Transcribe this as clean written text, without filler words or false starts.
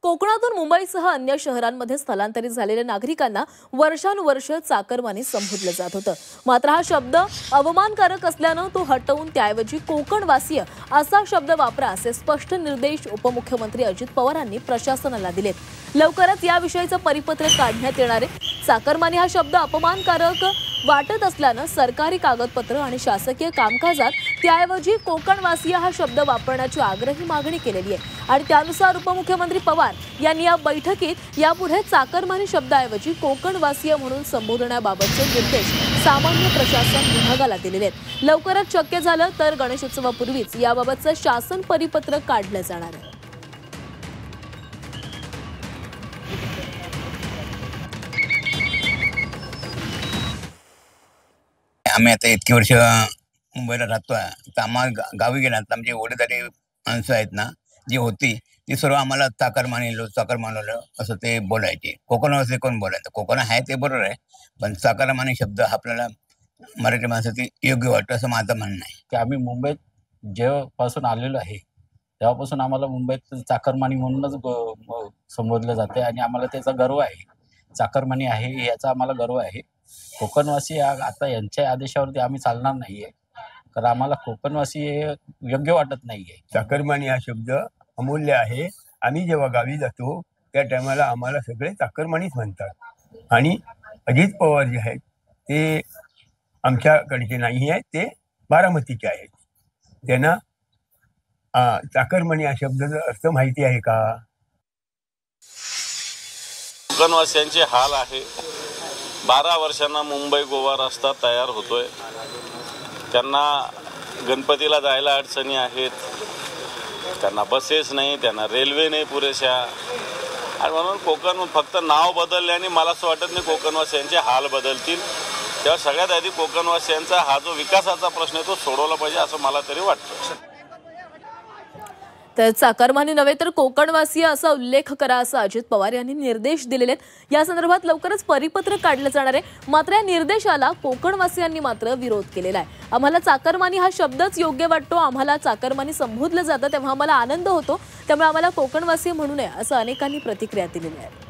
कोकणातून मुंबईसह अन्य शहरांमध्ये स्थलांतरित झालेल्या नागरिकांना वर्षानुवर्ष चाकरमानी संबोधलं जात होतं। मात्र हा शब्द अवमानकारक असल्यानं तो हटवून त्याऐवजी कोकणवासीय असा शब्द वापरा असे स्पष्ट निर्देश उपमुख्यमंत्री अजित पवारांनी प्रशासनाला दिलेत। लवकरच याविषयीचं परिपत्रक काढण्यात येणार आहे। चाकरमानी हा शब्द अपमानकारक वाटत असल्यानं सरकारी कागदपत्र आणि शासकीय कामकाजात त्याऐवजी कोकणवासीय हा शब्द वापरण्याची आग्रही मागणी केलेली आहे आणि त्यानुसार उपमुख्यमंत्री पवार यांनी या बैठकीत यापुढे चाकरमानी शब्दाऐवजी कोकणवासीय म्हणून संबोधण्याबाबतचे निर्देश सामान्य प्रशासन विभागाला दिलेले आहेत। लवकरच शक्य झालं तर गणेशोत्सवापूर्वीच याबाबतचं शासन परिपत्रक काढलं जाणार आहे। आम्ही आता इतकी वर्ष मुंबईला राहतोय, तर आम्हाला गावी गेल्यानंतर आमची वडीलधारी माणसं आहेत ना, जी होती ती सर्व आम्हाला चाकरमानी असं ते बोलायचे। कोकणवासी कोण बोलायचं, कोकण आहे ते बरोबर आहे, पण चाकरमानी शब्द आपल्याला मराठी माणसाची योग्य वाटतं असं माझं म्हणणं आहे। की आम्ही मुंबईत जेव्हापासून आलेलो आहे तेव्हापासून आम्हाला मुंबईत चाकरमानी म्हणूनच संबोधलं जाते आणि आम्हाला त्याचा गर्व आहे। चाकरमानी आहे याचा आम्हाला गर्व आहे। कोकणवासी आता यांच्या आदेशावरती आम्ही चालणार नाहीये, कारण आम्हाला कोकणवासी हे योग्य वाटत नाहीये। चाकरमानी हा शब्द अमूल्य आहे। आम्ही जेव्हा गावी जातो त्या टायमाला आम्हाला सगळे चाकरमानीच म्हणतात आणि अजित पवार जे आहेत ते आमच्याकडचे नाही आहेत, ते बारामतीचे आहेत। त्यांना चाकरमानी हा शब्दाचा अर्थ माहिती आहे का? कोकणवासियांचे हाल आहे। 12 वर्षांना मुंबई गोवा रस्ता तयार होतोय, त्यांना गणपतीला जायला अडचणी आहेत, त्यांना बसेस नाही, त्यांना रेल्वे नाही पुरेशा, आणि म्हणून कोकण फक्त नाव बदलल्याने मला असं वाटत नाही कोकणवासियांचे हाल बदलतील। तेव्हा सगळ्यात आधी कोकणवासियांचा हा जो विकासाचा प्रश्न आहे तो सोडवला पाहिजे असं मला तरी वाटतं। तर चाकरमानी नव्हे तर कोकणवासीय असा उल्लेख करा असं अजित पवार यांनी निर्देश दिलेले आहेत। या संदर्भात लवकरच परिपत्रक काढलं जाणार आहे। मात्र या निर्देशाला कोकणवासियांनी मात्र विरोध केलेला आहे। आम्हाला चाकरमानी हा शब्दच योग्य वाटतो, आम्हाला चाकरमानी संबोधलं जातं तेव्हा आम्हाला आनंद होतो, त्यामुळे आम्हाला कोकणवासीय म्हणू नये असं अनेकांनी प्रतिक्रिया दिलेल्या आहेत।